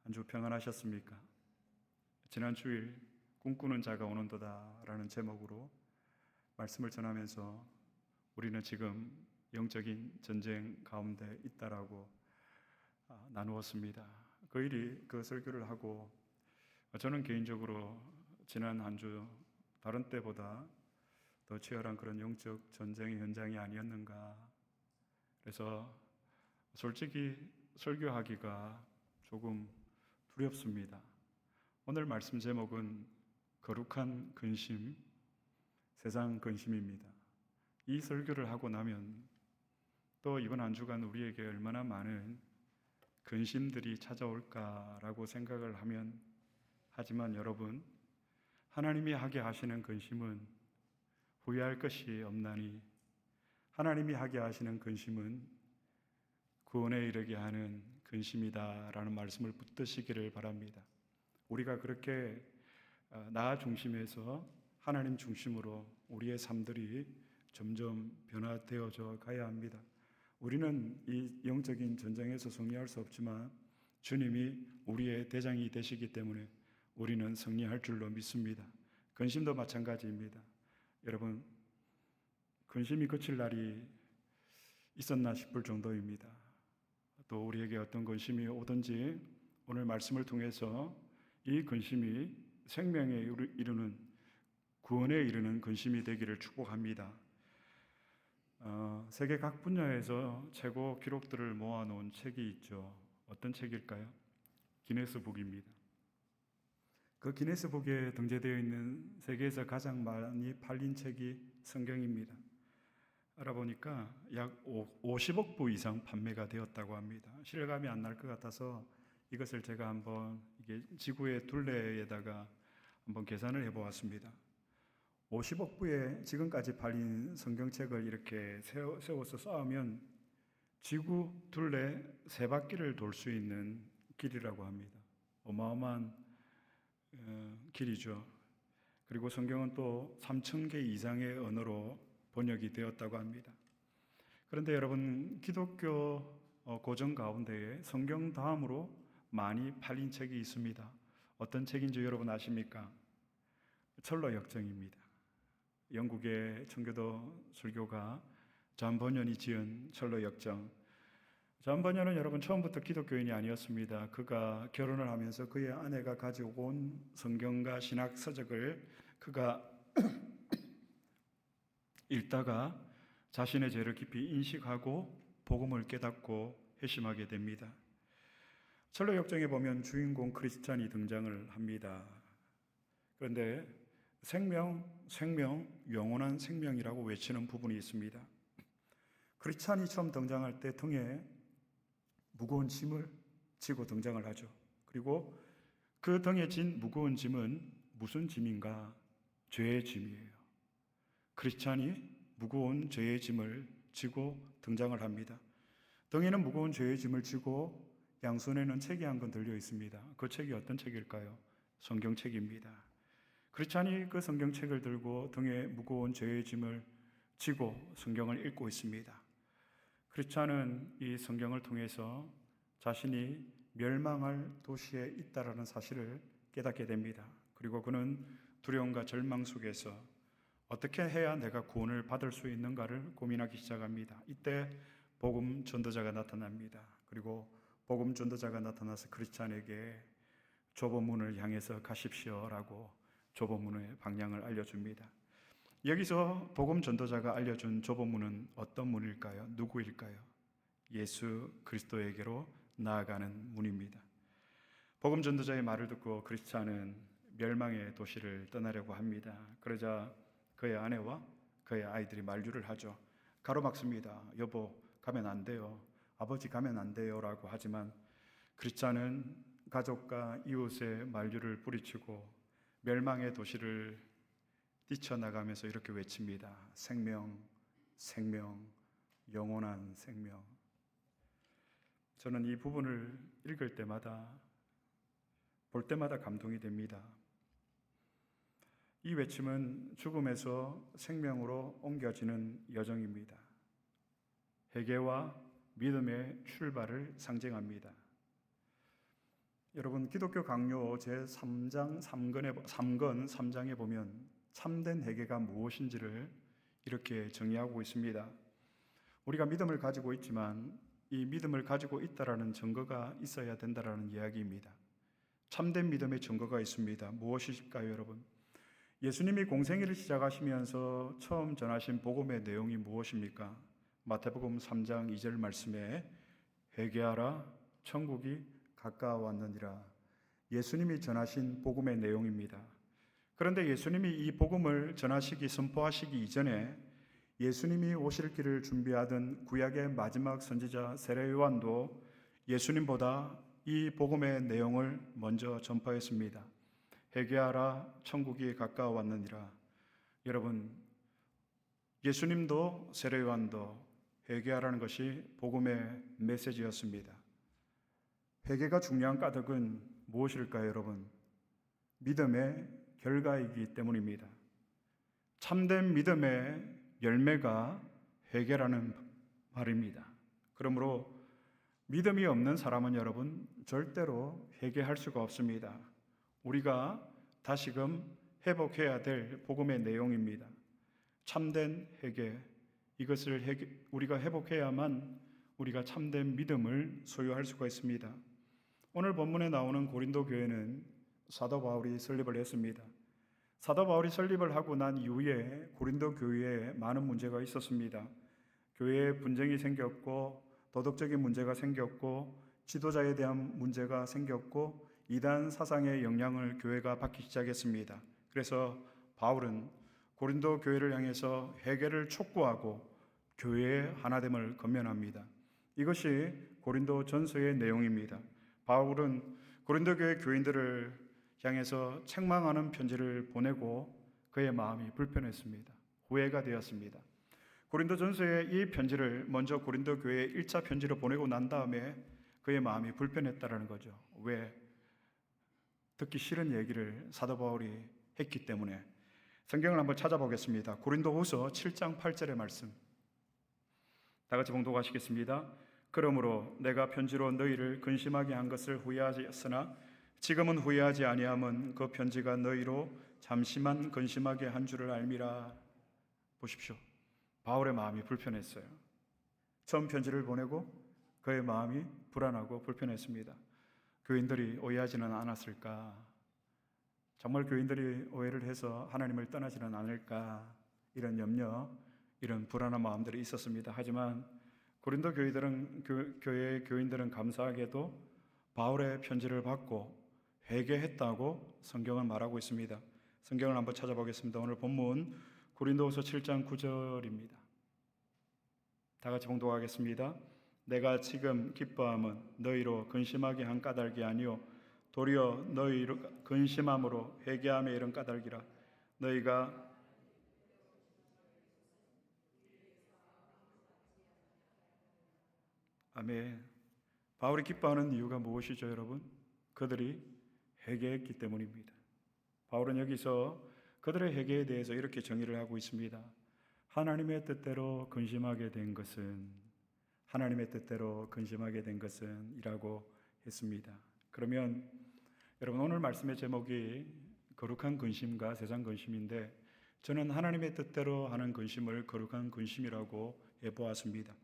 한 주 평안하셨습니까? 지난 주일 꿈꾸는 자가 오는도다 라는 제목으로 말씀을 전하면서 우리는 지금 영적인 전쟁 가운데 있다라고 나누었습니다. 그 일이 그 설교를 하고 저는 개인적으로 지난 한 주 다른 때보다 더 치열한 그런 영적 전쟁의 현장이 아니었는가. 그래서 솔직히 설교하기가 조금 두렵습니다. 오늘 말씀 제목은 거룩한 근심, 세상 근심입니다. 이 설교를 하고 나면 또 이번 한 주간 우리에게 얼마나 많은 근심들이 찾아올까라고 생각을 하지만 여러분, 하나님이 하게 하시는 근심은 후회할 것이 없나니 하나님이 하게 하시는 근심은 구원에 이르게 하는 근심이다라는 말씀을 붙드시기를 바랍니다. 우리가 그렇게 나 중심에서 하나님 중심으로 우리의 삶들이 점점 변화되어져 가야 합니다. 우리는 이 영적인 전쟁에서 승리할 수 없지만 주님이 우리의 대장이 되시기 때문에 우리는 승리할 줄로 믿습니다. 근심도 마찬가지입니다. 여러분, 근심이 그칠 날이 있었나 싶을 정도입니다. 또 우리에게 어떤 근심이 오든지 오늘 말씀을 통해서 이 근심이 생명에 이르는 구원에 이르는 근심이 되기를 축복합니다. 세계 각 분야에서 최고 기록들을 모아놓은 책이 있죠. 어떤 책일까요? 기네스북입니다. 그 기네스북에 등재되어 있는 세계에서 가장 많이 팔린 책이 성경입니다. 알아보니까 약 50억 부 이상 판매가 되었다고 합니다. 실감이 안 날 것 같아서 이것을 제가 한번 이게 지구의 둘레에다가 한번 계산을 해보았습니다. 50억 부의 지금까지 팔린 성경책을 이렇게 세워서 쌓으면 지구 둘레 3바퀴를 돌 수 있는 길이라고 합니다. 어마어마한 길이죠. 그리고 성경은 또 3,000개 이상의 언어로 번역이 되었다고 합니다. 그런데 여러분, 기독교 고전 가운데에 성경 다음으로 많이 팔린 책이 있습니다. 어떤 책인지 여러분 아십니까? 철로 역정입니다. 영국의 청교도 설교가 존 버년이 지은 철로 역정. 존 버년은 여러분 처음부터 기독교인이 아니었습니다. 그가 결혼을 하면서 그의 아내가 가지고 온 성경과 신학 서적을 그가 읽다가 자신의 죄를 깊이 인식하고 복음을 깨닫고 회심하게 됩니다. 철로 역정에 보면 주인공 크리스찬이 등장을 합니다. 그런데 생명, 영원한 생명이라고 외치는 부분이 있습니다. 크리스찬이 처음 등장할 때 등에 무거운 짐을 지고 등장을 하죠. 그리고 그 등에 진 무거운 짐은 무슨 짐인가? 죄의 짐이에요. 크리스찬이 무거운 죄의 짐을 지고 등장을 합니다. 등에는 무거운 죄의 짐을 지고 양손에는 책이 한 권 들려 있습니다. 그 책이 어떤 책일까요? 성경책입니다. 크리스찬이 그 성경책을 들고 등에 무거운 죄의 짐을 지고 성경을 읽고 있습니다. 크리스찬은 이 성경을 통해서 자신이 멸망할 도시에 있다라는 사실을 깨닫게 됩니다. 그리고 그는 두려움과 절망 속에서 어떻게 해야 내가 구원을 받을 수 있는가를 고민하기 시작합니다. 이때 복음 전도자가 나타납니다. 그리고 복음 전도자가 나타나서 크리스찬에게 좁은 문을 향해서 가십시오라고 좁은 문의 방향을 알려줍니다. 여기서 복음 전도자가 알려준 좁은 문은 어떤 문일까요? 누구일까요? 예수 그리스도에게로 나아가는 문입니다. 복음 전도자의 말을 듣고 크리스찬은 멸망의 도시를 떠나려고 합니다. 그러자 그의 아내와 그의 아이들이 만류를 하죠. 가로막습니다. 여보, 가면 안 돼요. 아버지, 가면 안 돼요. 라고 하지만 크리스찬은 가족과 이웃의 만류를 뿌리치고 멸망의 도시를 뛰쳐나가면서 이렇게 외칩니다. 생명, 영원한 생명. 저는 이 부분을 읽을 때마다, 볼 때마다 감동이 됩니다. 이 외침은 죽음에서 생명으로 옮겨지는 여정입니다. 회개와 믿음의 출발을 상징합니다. 여러분, 기독교 강요 제3장 3장에 보면 참된 회개가 무엇인지를 이렇게 정의하고 있습니다. 우리가 믿음을 가지고 있지만 이 믿음을 가지고 있다라는 증거가 있어야 된다라는 이야기입니다. 참된 믿음의 증거가 있습니다. 무엇일까요, 여러분? 예수님이 공생애를 시작하시면서 처음 전하신 복음의 내용이 무엇입니까? 마태복음 3장 2절 말씀에 회개하라 천국이 가까워왔느니라. 예수님이 전하신 복음의 내용입니다. 그런데 예수님이 이 복음을 전하시기 선포하시기 이전에 예수님이 오실 길을 준비하던 구약의 마지막 선지자 세례 요한도 예수님보다 이 복음의 내용을 먼저 전파했습니다. 회개하라 천국이 가까워왔느니라. 여러분, 예수님도 세례 요한도 회개하라는 것이 복음의 메시지였습니다. 회개가 중요한 까닭은 무엇일까요, 여러분? 믿음의 결과이기 때문입니다. 참된 믿음의 열매가 회개라는 말입니다. 그러므로 믿음이 없는 사람은 여러분 절대로 회개할 수가 없습니다. 우리가 다시금 회복해야 될 복음의 내용입니다. 참된 회개, 이것을 우리가 회복해야만 우리가 참된 믿음을 소유할 수가 있습니다. 오늘 본문에 나오는 고린도 교회는 사도 바울이 설립을 했습니다. 사도 바울이 설립을 하고 난 이후에 고린도 교회에 많은 문제가 있었습니다. 교회에 분쟁이 생겼고 도덕적인 문제가 생겼고 지도자에 대한 문제가 생겼고 이단 사상의 영향을 교회가 받기 시작했습니다. 그래서 바울은 고린도 교회를 향해서 회개를 촉구하고 교회의 하나됨을 권면합니다. 이것이 고린도 전서의 내용입니다. 바울은 고린도 교회 교인들을 향해서 책망하는 편지를 보내고 그의 마음이 불편했습니다. 후회가 되었습니다. 고린도 전서의 이 편지를 먼저 고린도 교회에 1차 편지로 보내고 난 다음에 그의 마음이 불편했다라는 거죠. 왜? 듣기 싫은 얘기를 사도 바울이 했기 때문에. 성경을 한번 찾아보겠습니다. 고린도후서 7장 8절의 말씀. 다 같이 봉독하시겠습니다. 그러므로 내가 편지로 너희를 근심하게 한 것을 후회하였으나 지금은 후회하지 아니함은 그 편지가 너희로 잠시만 근심하게 한 줄을 알미라. 보십시오. 바울의 마음이 불편했어요. 처음 편지를 보내고 그의 마음이 불안하고 불편했습니다. 교인들이 오해하지는 않았을까? 정말 교인들이 오해를 해서 하나님을 떠나지는 않을까? 이런 염려, 이런 불안한 마음들이 있었습니다. 하지만 고린도 교회의 교인들은 감사하게도 바울의 편지를 받고 회개했다고 성경은 말하고 있습니다. 성경을 한번 찾아보겠습니다. 오늘 본문 고린도후서 7장 9절입니다. 다 같이 봉독하겠습니다. 내가 지금 기뻐함은 너희로 근심하게 한 까닭이 아니요 도리어 너희로 근심함으로 회개함에 이른 까닭이라. 너희가 아멘. 바울이 기뻐하는 이유가 무엇이죠, 여러분? 그들이 회개했기 때문입니다. 바울은 여기서 그들의 회개에 대해서 이렇게 정의를 하고 있습니다. 하나님의 뜻대로 근심하게 된 것은 하나님의 뜻대로 근심하게 된 것은 이라고 했습니다. 그러면 여러분, 오늘 말씀의 제목이 거룩한 근심과 세상 근심인데 저는 하나님의 뜻대로 하는 근심을 거룩한 근심이라고 해보았습니다.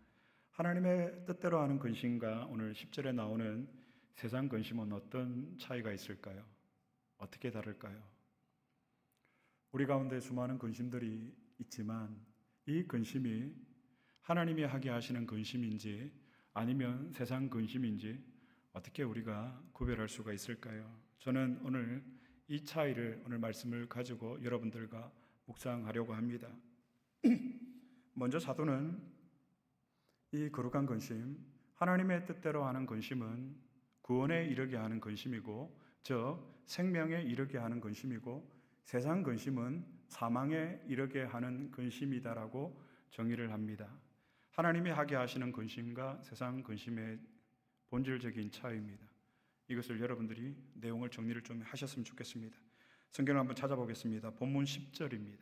하나님의 뜻대로 하는 근심과 오늘 10절에 나오는 세상 근심은 어떤 차이가 있을까요? 어떻게 다를까요? 우리 가운데 수많은 근심들이 있지만 이 근심이 하나님이 하게 하시는 근심인지 아니면 세상 근심인지 어떻게 우리가 구별할 수가 있을까요? 저는 오늘 이 차이를 오늘 말씀을 가지고 여러분들과 묵상하려고 합니다. 먼저 사도는 이 거룩한 근심, 하나님의 뜻대로 하는 근심은 구원에 이르게 하는 근심이고 즉 생명에 이르게 하는 근심이고 세상 근심은 사망에 이르게 하는 근심이다라고 정의를 합니다. 하나님이 하게 하시는 근심과 세상 근심의 본질적인 차이입니다. 이것을 여러분들이 내용을 정리를 좀 하셨으면 좋겠습니다. 성경을 한번 찾아보겠습니다. 본문 10절입니다.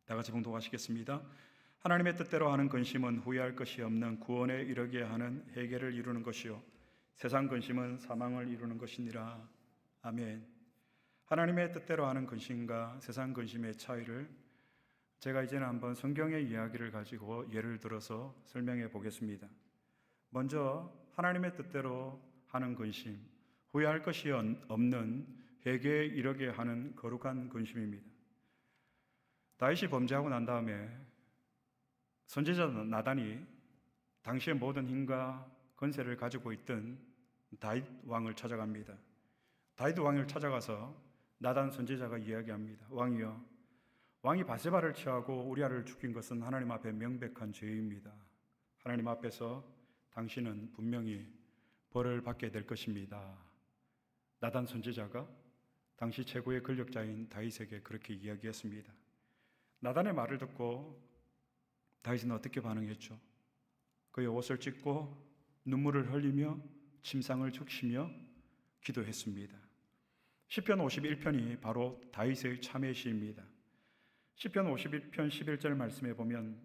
다 같이 봉독하시겠습니다. 하나님의 뜻대로 하는 근심은 후회할 것이 없는 구원에 이르게 하는 회개를 이루는 것이요 세상 근심은 사망을 이루는 것이니라. 아멘. 하나님의 뜻대로 하는 근심과 세상 근심의 차이를 제가 이제는 한번 성경의 이야기를 가지고 예를 들어서 설명해 보겠습니다. 먼저 하나님의 뜻대로 하는 근심, 후회할 것이 없는 회개에 이르게 하는 거룩한 근심입니다. 다윗이 범죄하고 난 다음에 선지자 나단이 당시의 모든 힘과 권세를 가지고 있던 다윗 왕을 찾아갑니다. 다윗 왕을 찾아가서 나단 선지자가 이야기합니다. 왕이여, 왕이 바세바를 취하고 우리아를 죽인 것은 하나님 앞에 명백한 죄입니다. 하나님 앞에서 당신은 분명히 벌을 받게 될 것입니다. 나단 선지자가 당시 최고의 권력자인 다윗에게 그렇게 이야기했습니다. 나단의 말을 듣고 다윗은 어떻게 반응했죠? 그의 옷을 찢고 눈물을 흘리며 침상을 적시며 기도했습니다. 시편 51편이 바로 다윗의 참회 시입니다. 시편 51편 11절 말씀에 보면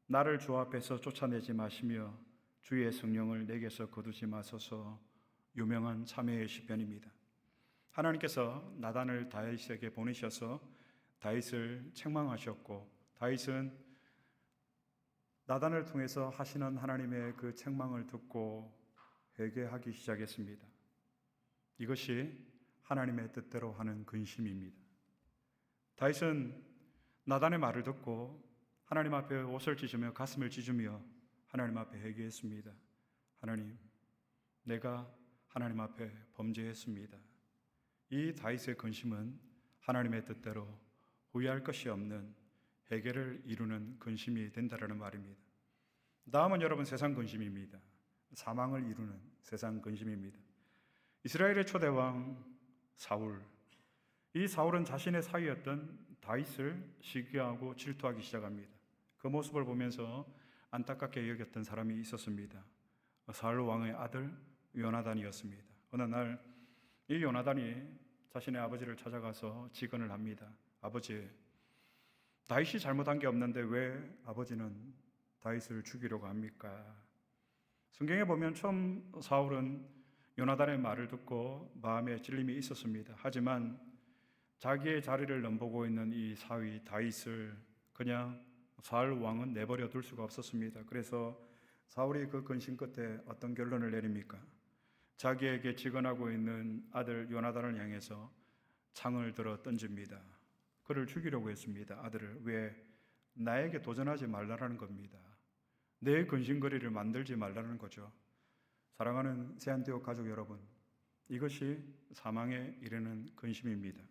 나를 주 앞에서 쫓아내지 마시며 주의 성령을 내게서 거두지 마소서, 유명한 참회의 시편입니다. 하나님께서 나단을 다윗에게 보내셔서 다윗을 책망하셨고, 다윗은 나단을 통해서 하시는 하나님의 그 책망을 듣고 회개하기 시작했습니다. 이것이 하나님의 뜻대로 하는 근심입니다. 다윗은 나단의 말을 듣고 하나님 앞에 옷을 찢으며 가슴을 찢으며 하나님 앞에 회개했습니다. 하나님, 내가 하나님 앞에 범죄했습니다. 이 다윗의 근심은 하나님의 뜻대로 후회할 것이 없는 회개를 이루는 근심이 된다라는 말입니다. 다음은 여러분 세상 근심입니다. 사망을 이루는 세상 근심입니다. 이스라엘의 초대왕 사울, 이 사울은 자신의 사위였던 다윗을 시기하고 질투하기 시작합니다. 그 모습을 보면서 안타깝게 여겼던 사람이 있었습니다. 사울 왕의 아들 요나단이었습니다. 어느 날 이 요나단이 자신의 아버지를 찾아가서 직언을 합니다. 아버지, 다윗이 잘못한 게 없는데 왜 아버지는 다윗을 죽이려고 합니까? 성경에 보면 처음 사울은 요나단의 말을 듣고 마음에 찔림이 있었습니다. 하지만 자기의 자리를 넘보고 있는 이 사위 다윗을 그냥 사울 왕은 내버려 둘 수가 없었습니다. 그래서 사울이 그 근심 끝에 어떤 결론을 내립니까? 자기에게 직언하고 있는 아들 요나단을 향해서 창을 들어 던집니다. 그를 죽이려고 했습니다. 아들을. 왜? 나에게 도전하지 말라는 겁니다. 내 근심거리를 만들지 말라는 거죠. 사랑하는 새안티옥 가족 여러분, 이것이 사망에 이르는 근심입니다.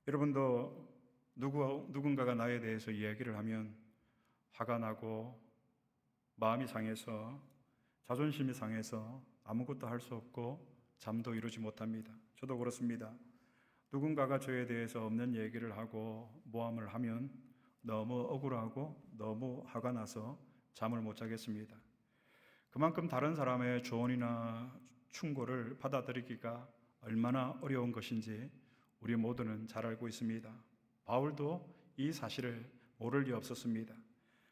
여러분도 누군가가 나에 대해서 이야기를 하면 화가 나고 마음이 상해서 자존심이 상해서 아무것도 할 수 없고 잠도 이루지 못합니다. 저도 그렇습니다. 누군가가 저에 대해서 없는 얘기를 하고 모함을 하면 너무 억울하고 너무 화가 나서 잠을 못 자겠습니다. 그만큼 다른 사람의 조언이나 충고를 받아들이기가 얼마나 어려운 것인지 우리 모두는 잘 알고 있습니다. 바울도 이 사실을 모를 리 없었습니다.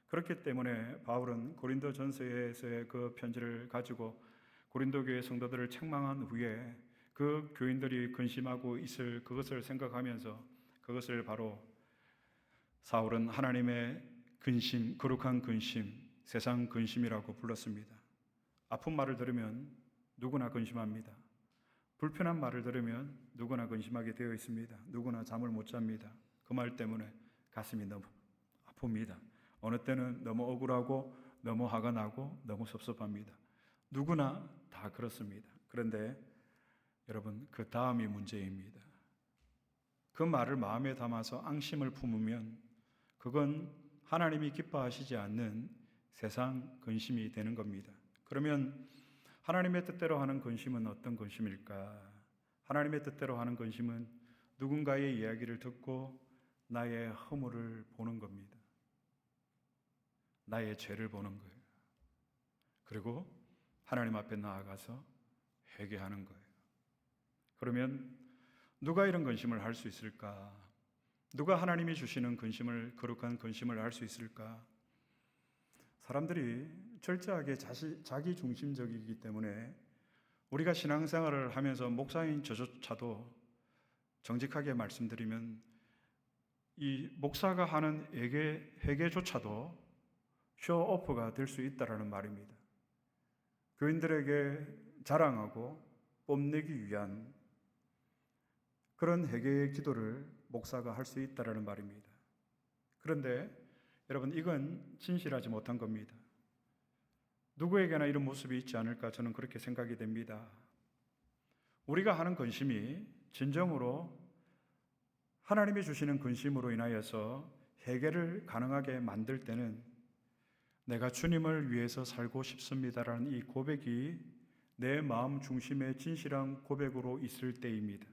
그렇기 때문에 바울은 고린도 전서에서의 그 편지를 가지고 고린도 교회 성도들을 책망한 후에 그 교인들이 근심하고 있을 그것을 생각하면서 그것을 바로 사울은 하나님의 근심, 거룩한 근심, 세상 근심이라고 불렀습니다. 아픈 말을 들으면 누구나 근심합니다. 불편한 말을 들으면 누구나 근심하게 되어 있습니다. 누구나 잠을 못 잡니다. 그 말 때문에 가슴이 너무 아픕니다. 어느 때는 너무 억울하고 너무 화가 나고 너무 섭섭합니다. 누구나 다 그렇습니다. 그런데 여러분, 그 다음이 문제입니다. 그 말을 마음에 담아서 앙심을 품으면 그건 하나님이 기뻐하시지 않는 세상 근심이 되는 겁니다. 그러면 하나님의 뜻대로 하는 근심은 어떤 근심일까? 하나님의 뜻대로 하는 근심은 누군가의 이야기를 듣고 나의 허물을 보는 겁니다. 나의 죄를 보는 거예요. 그리고 하나님 앞에 나아가서 회개하는 거예요. 그러면 누가 이런 근심을 할 수 있을까? 누가 하나님이 주시는 근심을, 거룩한 근심을 할 수 있을까? 사람들이 철저하게 자기 중심적이기 때문에 우리가 신앙생활을 하면서 목사인 저조차도 정직하게 말씀드리면 이 목사가 하는 회개조차도 쇼오프가 될 수 있다라는 말입니다. 교인들에게 자랑하고 뽐내기 위한 그런 회개의 기도를 목사가 할 수 있다라는 말입니다. 그런데 여러분, 이건 진실하지 못한 겁니다. 누구에게나 이런 모습이 있지 않을까 저는 그렇게 생각이 됩니다. 우리가 하는 근심이 진정으로 하나님이 주시는 근심으로 인하여서 회개를 가능하게 만들 때는 내가 주님을 위해서 살고 싶습니다라는 이 고백이 내 마음 중심의 진실한 고백으로 있을 때입니다.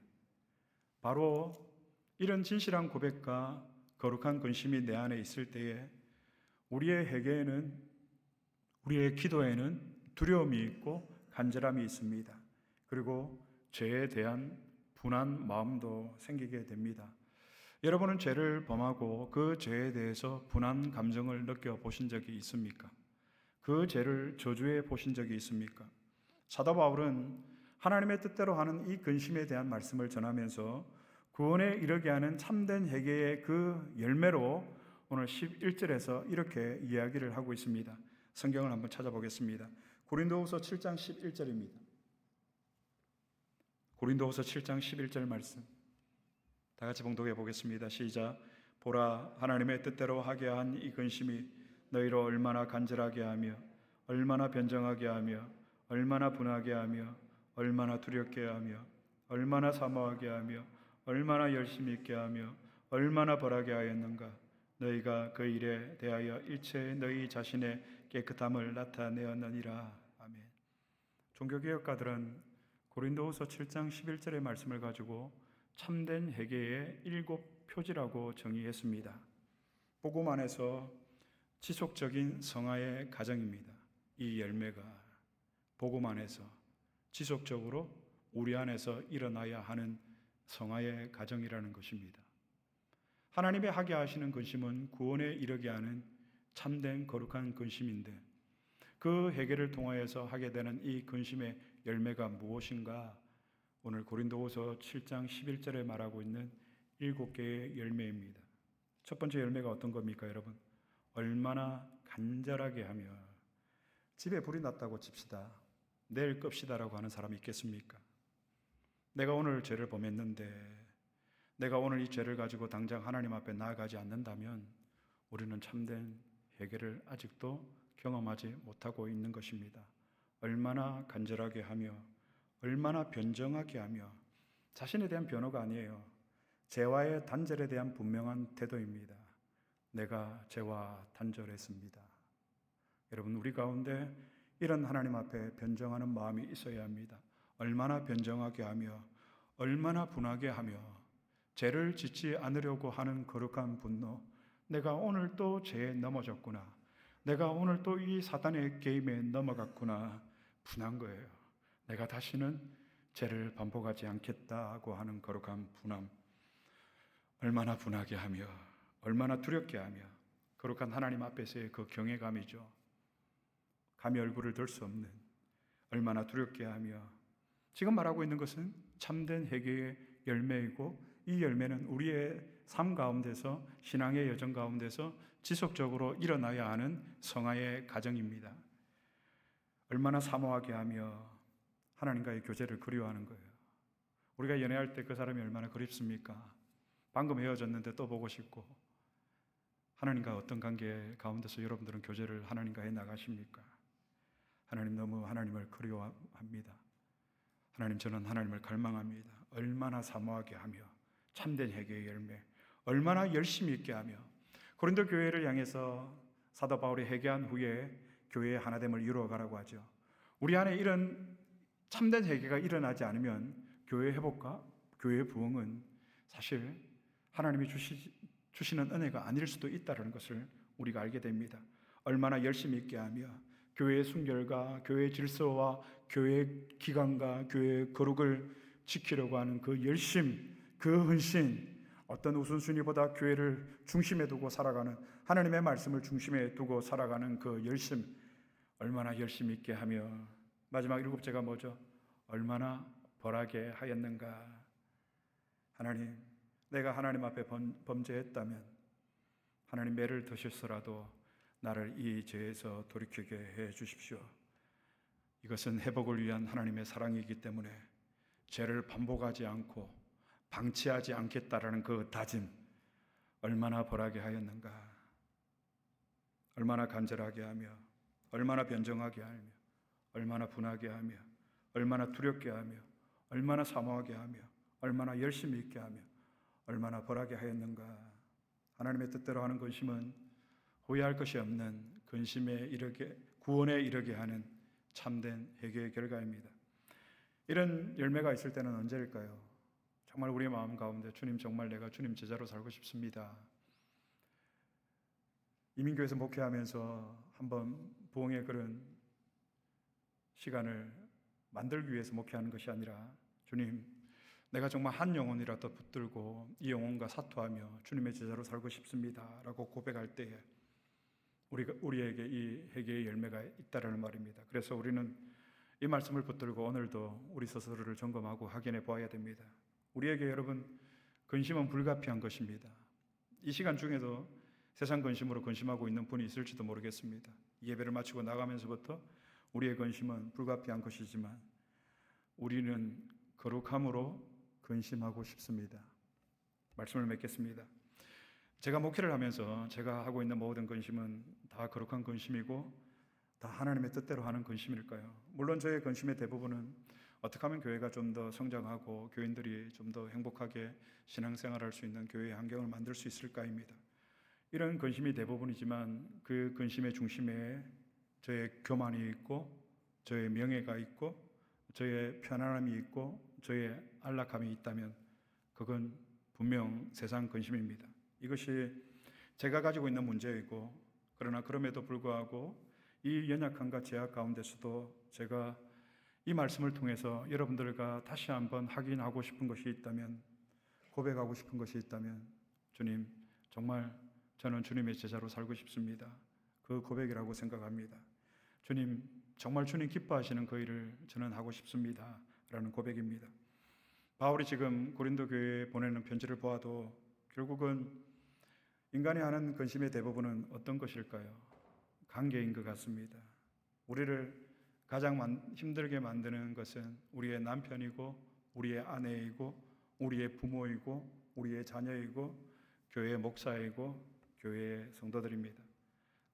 바로 이런 진실한 고백과 거룩한 근심이 내 안에 있을 때에 우리의 회개에는, 우리의 기도에는 두려움이 있고 간절함이 있습니다. 그리고 죄에 대한 분한 마음도 생기게 됩니다. 여러분은 죄를 범하고 그 죄에 대해서 분한 감정을 느껴보신 적이 있습니까? 그 죄를 저주해 보신 적이 있습니까? 사도 바울은 하나님의 뜻대로 하는 이 근심에 대한 말씀을 전하면서 구원에 이르게 하는 참된 회개의 그 열매로 오늘 11절에서 이렇게 이야기를 하고 있습니다. 성경을 한번 찾아보겠습니다. 고린도후서 7장 11절입니다. 고린도후서 7장 11절 말씀 다 같이 봉독해 보겠습니다. 시작. 보라, 하나님의 뜻대로 하게 한 이 근심이 너희로 얼마나 간절하게 하며 얼마나 변정하게 하며 얼마나 분하게 하며 얼마나 두렵게 하며 얼마나 사모하게 하며 얼마나 열심히 있게 하며 얼마나 벌하게 하였는가. 너희가 그 일에 대하여 일체의 너희 자신의 깨끗함을 나타내었느니라. 아멘. 종교개혁가들은 고린도후서 7장 11절의 말씀을 가지고 참된 회개의 7표지라고 정의했습니다. 복음 안에서 지속적인 성화의 과정입니다. 이 열매가 복음 안에서 지속적으로 우리 안에서 일어나야 하는 성화의 과정이라는 것입니다. 하나님의 하게 하시는 근심은 구원에 이르게 하는 참된 거룩한 근심인데 그 회개를 통하여서 하게 되는 이 근심의 열매가 무엇인가? 오늘 고린도후서 7장 11절에 말하고 있는 7개의 열매입니다. 첫 번째 열매가 어떤 겁니까, 여러분? 얼마나 간절하게 하며. 집에 불이 났다고 칩시다. 내일 끕시다라고 하는 사람이 있겠습니까? 내가 오늘 죄를 범했는데 내가 오늘 이 죄를 가지고 당장 하나님 앞에 나아가지 않는다면 우리는 참된 회개를 아직도 경험하지 못하고 있는 것입니다. 얼마나 간절하게 하며 얼마나 변정하게 하며, 자신에 대한 변호가 아니에요. 죄와의 단절에 대한 분명한 태도입니다. 내가 죄와 단절했습니다. 여러분, 우리 가운데 이런 하나님 앞에 변정하는 마음이 있어야 합니다. 얼마나 변정하게 하며 얼마나 분하게 하며 죄를 짓지 않으려고 하는 거룩한 분노. 내가 오늘 또 죄에 넘어졌구나. 내가 오늘 또 이 사단의 게임에 넘어갔구나. 분한 거예요. 내가 다시는 죄를 반복하지 않겠다고 하는 거룩한 분함. 얼마나 분하게 하며 얼마나 두렵게 하며 거룩한 하나님 앞에서의 그 경외감이죠. 감히 얼굴을 들 수 없는, 얼마나 두렵게 하며. 지금 말하고 있는 것은 참된 회개의 열매이고 이 열매는 우리의 삶 가운데서, 신앙의 여정 가운데서 지속적으로 일어나야 하는 성화의 과정입니다. 얼마나 사모하게 하며 하나님과의 교제를 그리워하는 거예요. 우리가 연애할 때 그 사람이 얼마나 그립습니까? 방금 헤어졌는데 또 보고 싶고. 하나님과 어떤 관계 가운데서 여러분들은 교제를 하나님과 해 나가십니까? 하나님, 너무 하나님을 그리워합니다. 하나님, 저는 하나님을 갈망합니다. 얼마나 사모하게 하며 참된 회개의 열매, 얼마나 열심히 있게 하며. 고린도 교회를 향해서 사도 바울이 회개한 후에 교회의 하나됨을 이루어가라고 하죠. 우리 안에 이런 참된 회개가 일어나지 않으면 교회 회복과 교회 부흥은 사실 하나님이 주시는 은혜가 아닐 수도 있다는 것을 우리가 알게 됩니다. 얼마나 열심히 있게 하며 교회의 순결과 교회의 질서와 교회의 기강과 교회의 거룩을 지키려고 하는 그 열심, 그 헌신, 어떤 우선순위보다 교회를 중심에 두고 살아가는, 하나님의 말씀을 중심에 두고 살아가는 그 열심, 얼마나 열심히 있게 하며. 마지막 7제가 뭐죠? 얼마나 벌하게 하였는가. 하나님, 내가 하나님 앞에 범죄했다면 하나님 매를 드실서라도 나를 이 죄에서 돌이키게 해 주십시오. 이것은 회복을 위한 하나님의 사랑이기 때문에 죄를 반복하지 않고 방치하지 않겠다라는 그 다짐, 얼마나 벌하게 하였는가. 얼마나 간절하게 하며, 얼마나 변정하게 하며, 얼마나 분하게 하며, 얼마나 두렵게 하며, 얼마나 사모하게 하며, 얼마나 열심히 있게 하며, 얼마나 벌하게 하였는가. 하나님의 뜻대로 하는 근심은 후회할 것이 없는 근심에 이르게, 구원에 이르게 하는 참된 회개의 결과입니다. 이런 열매가 있을 때는 언제일까요? 정말 우리의 마음 가운데 주님, 정말 내가 주님 제자로 살고 싶습니다. 이민교에서 목회하면서 한번 부흥의 그런 시간을 만들기 위해서 목회하는 것이 아니라, 주님, 내가 정말 한 영혼이라도 붙들고 이 영혼과 사토하며 주님의 제자로 살고 싶습니다 라고 고백할 때에 우리에게 이 회개의 열매가 있다라는 말입니다. 그래서 우리는 이 말씀을 붙들고 오늘도 우리 스스로를 점검하고 확인해 보아야 됩니다. 우리에게 여러분, 근심은 불가피한 것입니다. 이 시간 중에도 세상 근심으로 근심하고 있는 분이 있을지도 모르겠습니다. 예배를 마치고 나가면서부터 우리의 근심은 불가피한 것이지만 우리는 거룩함으로 근심하고 싶습니다. 말씀을 맺겠습니다. 제가 목회를 하면서 제가 하고 있는 모든 근심은 다 거룩한 근심이고 다 하나님의 뜻대로 하는 근심일까요? 물론 저의 근심의 대부분은 어떻게 하면 교회가 좀 더 성장하고 교인들이 좀 더 행복하게 신앙생활할 수 있는 교회의 환경을 만들 수 있을까입니다. 이런 근심이 대부분이지만 그 근심의 중심에 저의 교만이 있고 저의 명예가 있고 저의 편안함이 있고 저의 안락함이 있다면 그건 분명 세상 근심입니다. 이것이 제가 가지고 있는 문제이고, 그러나 그럼에도 불구하고 이 연약함과 제약 가운데서도 제가 이 말씀을 통해서 여러분들과 다시 한번 확인하고 싶은 것이 있다면, 고백하고 싶은 것이 있다면, 주님, 정말 저는 주님의 제자로 살고 싶습니다. 그 고백이라고 생각합니다. 주님, 정말 주님 기뻐하시는 그 일을 저는 하고 싶습니다 라는 고백입니다. 바울이 지금 고린도 교회에 보내는 편지를 보아도 결국은 인간이 하는 근심의 대부분은 어떤 것일까요? 관계인 것 같습니다. 우리를 가장 힘들게 만드는 것은 우리의 남편이고 우리의 아내이고 우리의 부모이고 우리의 자녀이고 교회의 목사이고 교회의 성도들입니다.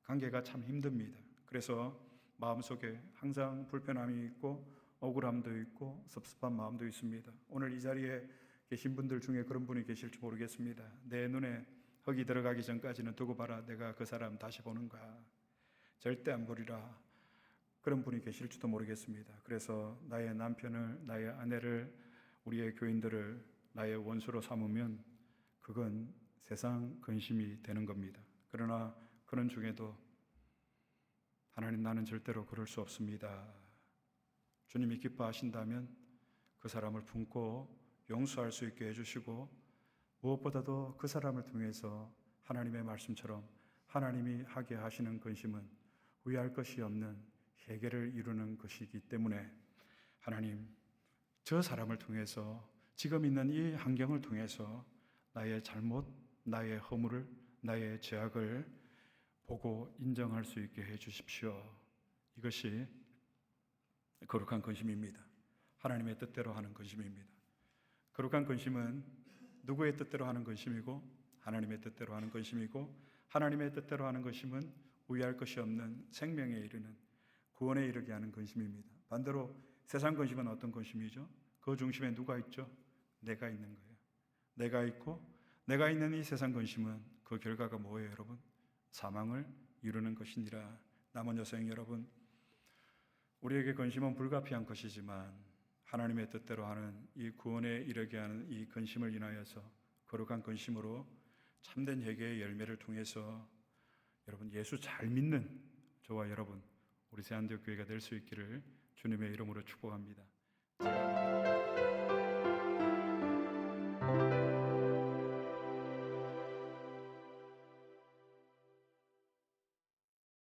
관계가 참 힘듭니다. 그래서 마음속에 항상 불편함이 있고 억울함도 있고 섭섭한 마음도 있습니다. 오늘 이 자리에 계신 분들 중에 그런 분이 계실지 모르겠습니다. 내 눈에 흙이 들어가기 전까지는 두고 봐라, 내가 그 사람 다시 보는가, 절대 안 보리라, 그런 분이 계실지도 모르겠습니다. 그래서 나의 남편을, 나의 아내를, 우리의 교인들을 나의 원수로 삼으면 그건 세상 근심이 되는 겁니다. 그러나 그런 중에도 하나님, 나는 절대로 그럴 수 없습니다. 주님이 기뻐하신다면 그 사람을 품고 용서할 수 있게 해주시고, 무엇보다도 그 사람을 통해서 하나님의 말씀처럼 하나님이 하게 하시는 근심은 후회할 것이 없는 회개를 이루는 것이기 때문에, 하나님, 저 사람을 통해서, 지금 있는 이 환경을 통해서 나의 잘못, 나의 허물을, 나의 죄악을 보고 인정할 수 있게 해주십시오. 이것이 거룩한 근심입니다. 하나님의 뜻대로 하는 근심입니다. 거룩한 근심은 누구의 뜻대로 하는 근심이고 하나님의 뜻대로 하는 근심이고, 하나님의 뜻대로 하는 근심은 후회할 것이 없는 생명에 이르는, 구원에 이르게 하는 근심입니다. 반대로 세상 근심은 어떤 근심이죠? 그 중심에 누가 있죠? 내가 있는 거예요. 내가 있고 내가 있는 이 세상 근심은 그 결과가 뭐예요, 여러분? 사망을 이루는 것이니라. 남은 여생 여러분, 우리에게 근심은 불가피한 것이지만 하나님의 뜻대로 하는 이 구원에 이르게 하는 이 근심을 인하여서 거룩한 근심으로 참된 회개의 열매를 통해서 여러분, 예수 잘 믿는 저와 여러분, 우리 새한대교회가 될 수 있기를 주님의 이름으로 축복합니다.